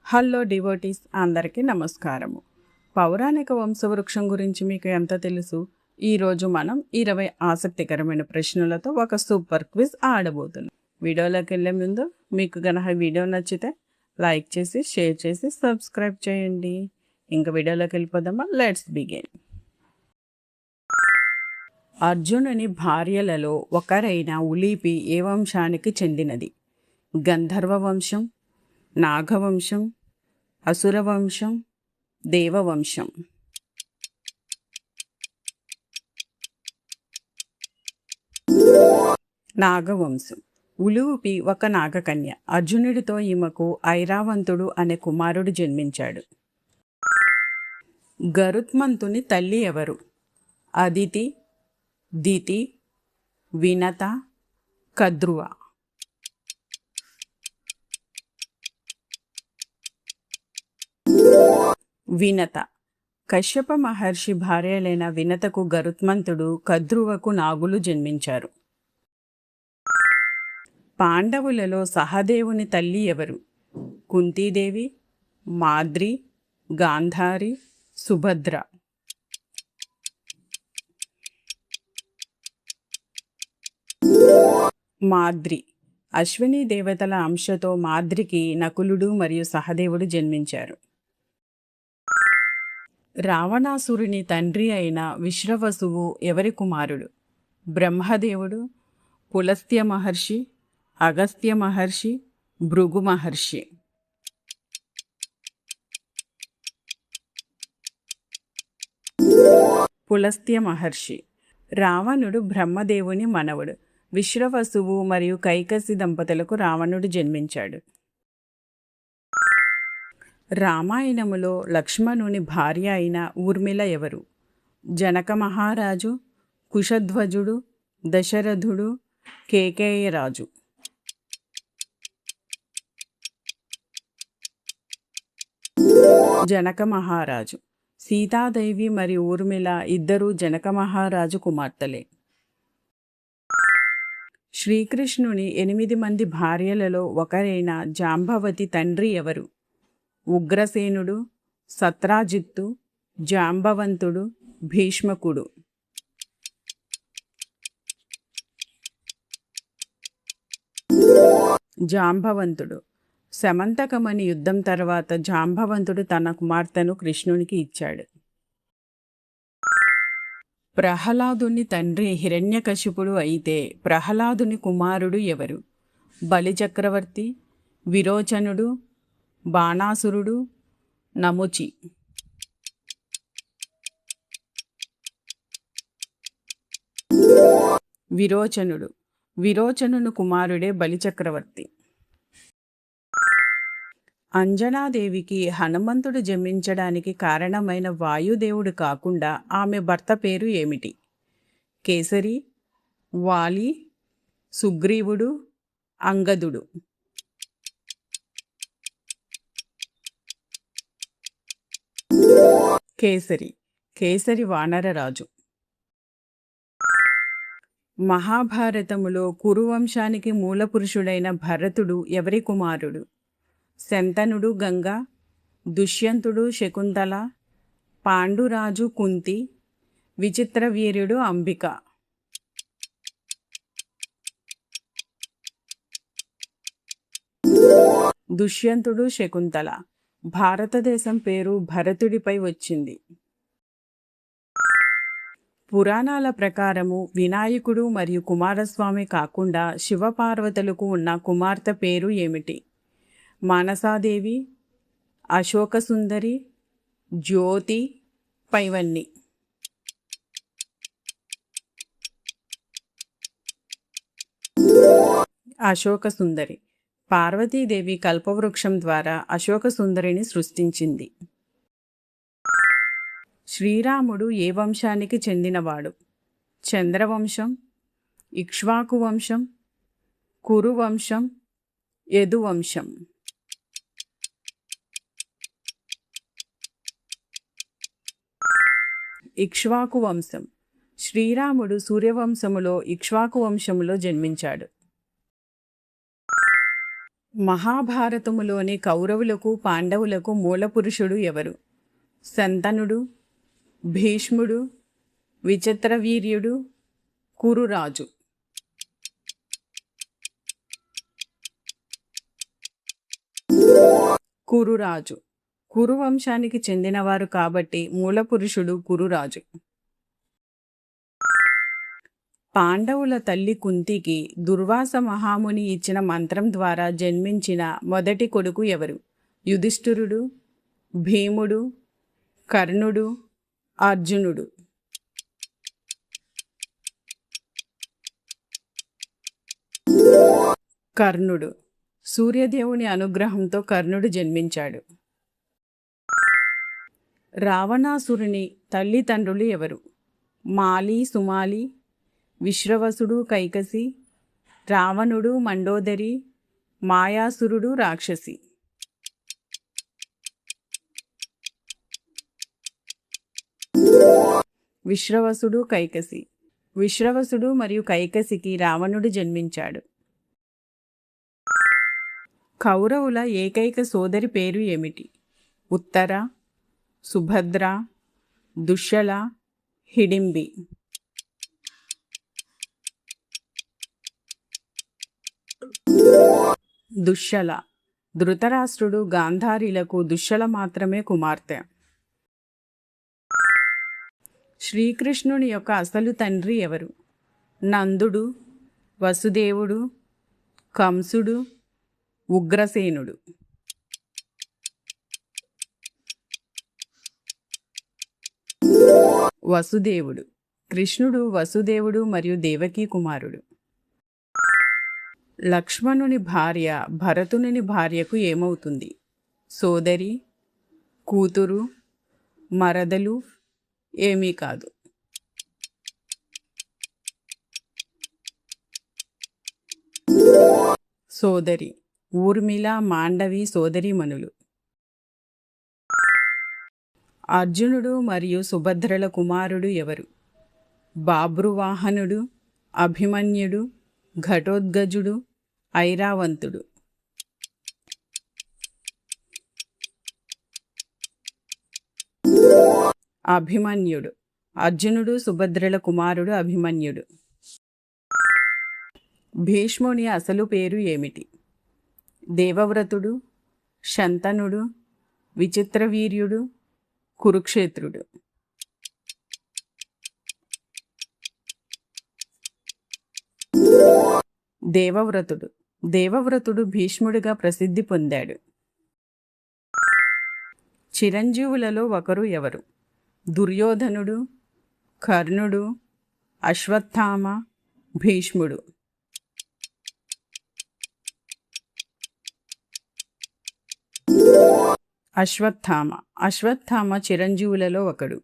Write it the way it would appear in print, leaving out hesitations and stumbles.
Hello devotees, అందరికీ నమస్కారము. పౌరాణిక వంశవృక్షం గురించి మీకు ఎంత తెలుసు? ఈరోజు మనం 20 ఆసక్తికరమైన ప్రశ్నలతో ఒక సూపర్ క్విజ్ ఆడబోతున్నాం. వీడియోలోకి వెళ్ళే ముందు మీకు గనక వీడియో నచ్చితే లైక్ చేసి, షేర్ చేసి, సబ్స్క్రైబ్ చేయండి. ఇంకా వీడియోలోకి వెళ్ళిపోదామా? Let's begin. అర్జునుని భార్యలలో ఒకరైన ఉలీపి ఏ వంశానికి చెందినది? గంధర్వ వంశం, నాగవంశం, అసురవంశం, దేవవంశం. నాగవంశం. ఉలూపి ఒక నాగకన్య. అర్జునుడితో ఈమెకు ఐరావంతుడు అనే కుమారుడు జన్మించాడు. గరుత్మంతుని తల్లి ఎవరు? అదితి, దితి, వినత, కద్రువ. వినత. కశ్యప మహర్షి భార్యలైన వినతకు గరుత్మంతుడు, కద్రువకు నాగులు జన్మించారు. పాండవులలో సహదేవుని తల్లి ఎవరు? కుంతీదేవి, మాద్రి, గాంధారి, సుభద్ర. మాద్రి. అశ్విని దేవతల అంశతో మాద్రికి నకులుడు మరియు సహదేవుడు జన్మించారు. రావణాసురుని తండ్రి అయిన విశ్రవసువు ఎవరి కుమారుడు? బ్రహ్మదేవుడు, పులస్త్య మహర్షి, అగస్త్య మహర్షి, భృగు మహర్షి. పులస్త్య మహర్షి. రావణుడు బ్రహ్మదేవుని మనవడు. విశ్రవసువు మరియు కైకసి దంపతులకు రావణుడు జన్మించాడు. రామాయణములో లక్ష్మణుని భార్య అయిన ఊర్మిళ ఎవరు? జనక మహారాజు, కుశధ్వజుడు, దశరథుడు, కేకేయరాజు. జనక మహారాజు. సీతాదేవి మరియు ఊర్మిళ ఇద్దరూ జనక మహారాజు కుమార్తెలే. శ్రీకృష్ణుని 8 మంది భార్యలలో ఒకరైన జాంబవతి తండ్రి ఎవరు? ఉగ్రసేనుడు, సత్రాజిత్తు, జాంబవంతుడు, భీష్మకుడు. జాంబవంతుడు. శమంతకమణి యుద్ధం తర్వాత జాంబవంతుడు తన కుమార్తెను కృష్ణునికి ఇచ్చాడు. ప్రహ్లాదుని తండ్రి హిరణ్యకశిపుడు అయితే ప్రహ్లాదుని కుమారుడు ఎవరు? బలిచక్రవర్తి, విరోచనుడు, బాణాసురుడు, నముచి. విరోచనుడు. విరోచనుని కుమారుడే బలిచక్రవర్తి. అంజనాదేవికి హనుమంతుడు జన్మించడానికి కారణమైన వాయుదేవుడు కాకుండా ఆమె భర్త పేరు ఏమిటి? కేసరి, వాలి, సుగ్రీవుడు, అంగదుడు. కేసరి. కేసరి వానరరాజు. మహాభారతములో కురువంశానికి మూలపురుషుడైన భరతుడు ఎవరి కుమారుడు? శంతనుడు గంగ, దుష్యంతుడు శకుంతల, పాండురాజు కుంతి, విచిత్రవీర్యుడు అంబిక. దుష్యంతుడు శకుంతల. భారతదేశం పేరు భరతుడిపై వచ్చింది. పురాణాల ప్రకారము వినాయకుడు మరియు కుమారస్వామి కాకుండా శివపార్వతులకు ఉన్న కుమార్తె పేరు ఏమిటి? మానసాదేవి, అశోకసుందరి, జ్యోతి, పైవన్ని. అశోకసుందరి. పార్వతీదేవి కల్పవృక్షం ద్వారా అశోకసుందరిని సృష్టించింది. శ్రీరాముడు ఏ వంశానికి చెందినవాడు? చంద్రవంశం, ఇక్ష్వాకు వంశం, కురువంశం, యదువంశం. ఇక్ష్వాకు వంశం. శ్రీరాముడు సూర్యవంశములో ఇక్ష్వాకు వంశములో జన్మించాడు. మహాభారతములోని కౌరవులకు పాండవులకు మూలపురుషుడు ఎవరు? శంతనుడు, భీష్ముడు, విచిత్రవీర్యుడు, కురురాజు. కురురాజు కురువంశానికి చెందినవారు కాబట్టి మూలపురుషుడు కురురాజు. పాండవుల తల్లి కుంతికి దుర్వాస మహాముని ఇచ్చిన మంత్రం ద్వారా జన్మించిన మొదటి కొడుకు ఎవరు? యుధిష్ఠిరుడు, భీముడు, కర్ణుడు, అర్జునుడు. కర్ణుడు. సూర్యదేవుని అనుగ్రహంతో కర్ణుడు జన్మించాడు. రావణాసురుని తల్లిదండ్రులు ఎవరు? మాలి, సుమాలి, విశ్రవసుడు, కైకసి, రావణుడు, మండోదరి, మాయాసురుడు, రాక్షసి. విశ్రవసుడు, కైకసి. విశ్రవసుడు మరియు కైకసికి రావణుడు జన్మించాడు. కౌరవుల ఏకైక సోదరి పేరు ఏమిటి? ఉత్తర, సుభద్ర, దుశ్శల, హిడింబి. దుశ్శల. ధృతరాష్ట్రుడు గాంధారీలకు దుశ్శల మాత్రమే కుమార్తె. శ్రీకృష్ణుని యొక్క అసలు తండ్రి ఎవరు? నందుడు, వసుదేవుడు, కంసుడు, ఉగ్రసేనుడు. వసుదేవుడు. కృష్ణుడు వసుదేవుడు మరియు దేవకీ కుమారుడు. లక్ష్మణుని భార్య భరతుని భార్యకు ఏమవుతుంది? సోదరి, కూతురు, మరదలు, ఏమీ కాదు. సోదరి. ఊర్మిళ, మాండవి సోదరీమణులు. అర్జునుడు మరియు సుభద్రల కుమారుడు ఎవరు? బాబ్రువాహనుడు, అభిమన్యుడు, ఘటోద్గజుడు, ఐరావంతుడు. అభిమన్యుడు. అర్జునుడు సుభద్రల కుమారుడు అభిమన్యుడు. భీష్ముని అసలు పేరు ఏమిటి? దేవవ్రతుడు, శంతనుడు, విచిత్రవీర్యుడు, కురుక్షేత్రుడు. దేవవ్రతుడు. దేవవ్రతుడు భీష్ముడిగా ప్రసిద్ధి పొందాడు. చిరంజీవులలో ఒకరు ఎవరు? దుర్యోధనుడు, కర్ణుడు, అశ్వత్థామ, భీష్ముడు. అశ్వత్థామ. అశ్వత్థామ చిరంజీవులలో ఒకడు.